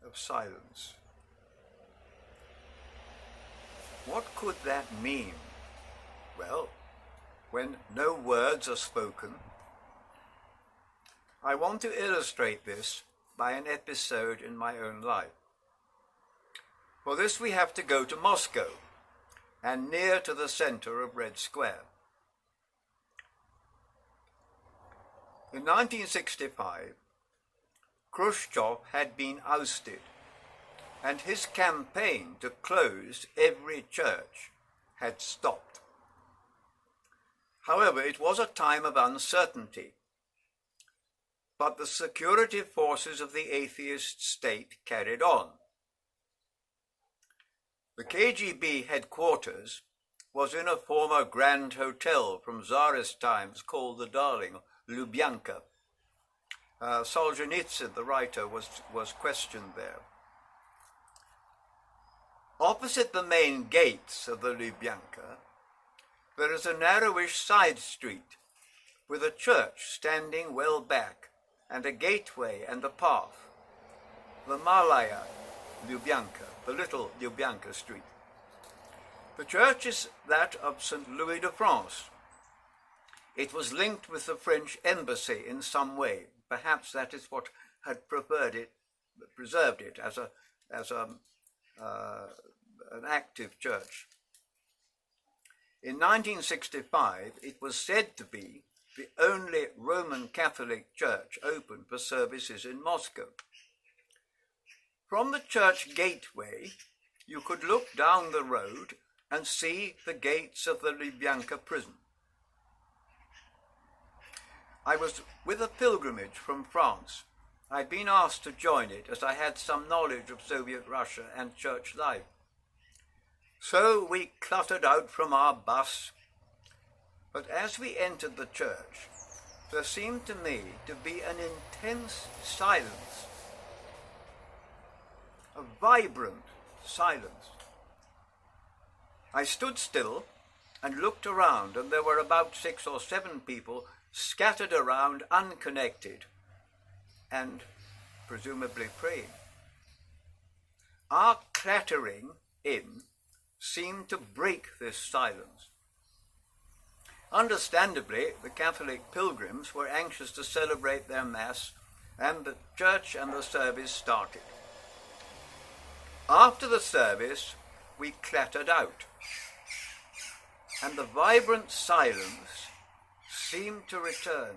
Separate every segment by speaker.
Speaker 1: of silence. What could that mean? Well, when no words are spoken, I want to illustrate this by an episode in my own life. For this we have to go to Moscow, and near to the center of Red Square. In 1965, Khrushchev had been ousted, and his campaign to close every church had stopped. However, it was a time of uncertainty, but the security forces of the atheist state carried on. The KGB headquarters was in a former grand hotel from Tsarist times called the Darling, Lubyanka. Solzhenitsyn, the writer, was questioned there. Opposite the main gates of the Lubyanka, there is a narrowish side street with a church standing well back and a gateway and a path, the Malaya Lubyanka, the little Lubyanka street. The church is that of St. Louis de France. It was linked with the French embassy in some way. Perhaps that is what had preserved it as an active church. In 1965, it was said to be the only Roman Catholic church open for services in Moscow. From the church gateway, you could look down the road and see the gates of the Lubyanka prison. I was with a pilgrimage from France. I'd been asked to join it as I had some knowledge of Soviet Russia and church life. So we cluttered out from our bus, but as we entered the church, there seemed to me to be an intense silence, a vibrant silence. I stood still and looked around, and there were about 6 or 7 people scattered around, unconnected, and presumably praying. Our clattering in seemed to break this silence. Understandably, the Catholic pilgrims were anxious to celebrate their Mass, and the church and the service started. After the service, we clattered out, and the vibrant silence seemed to return.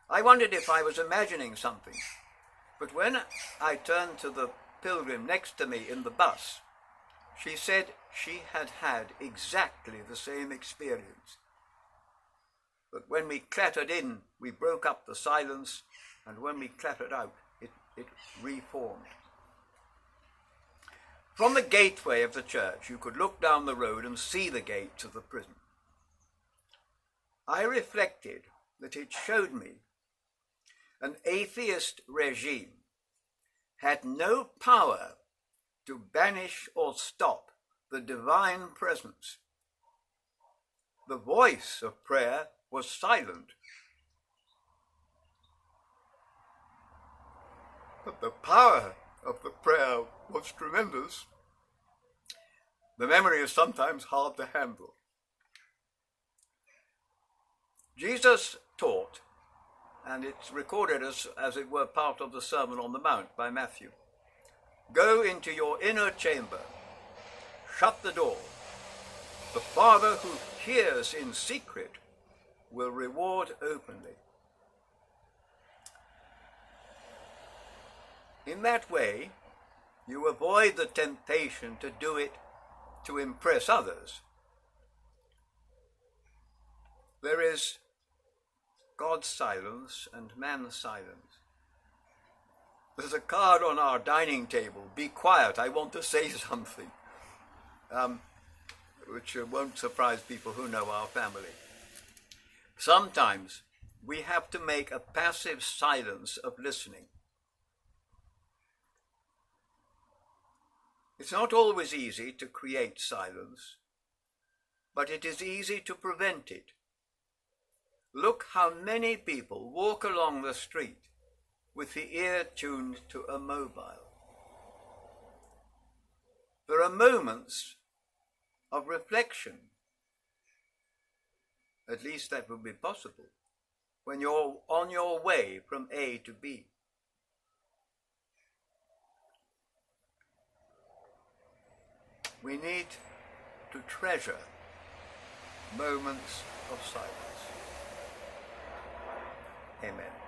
Speaker 1: I wondered if I was imagining something, but when I turned to the pilgrim next to me in the bus, she said she had had exactly the same experience. But when we clattered in, we broke up the silence, and when we clattered out, it reformed. From the gateway of the church, you could look down the road and see the gates of the prison. I reflected that it showed me an atheist regime had no power to banish or stop the divine presence. The voice of prayer was silent, but the power of the prayer was tremendous. The memory is sometimes hard to handle. Jesus taught, and it's recorded as it were part of the Sermon on the Mount by Matthew. Go into your inner chamber, shut the door. The Father who hears in secret will reward openly. In that way, you avoid the temptation to do it to impress others. There is God's silence and man's silence. There's a card on our dining table, be quiet, I want to say something, which won't surprise people who know our family. Sometimes we have to make a passive silence of listening. It's not always easy to create silence, but it is easy to prevent it. Look how many people walk along the street with the ear tuned to a mobile. there are moments of reflection. At least that would be possible when you're on your way from A to B. We need to treasure moments of silence. Amen.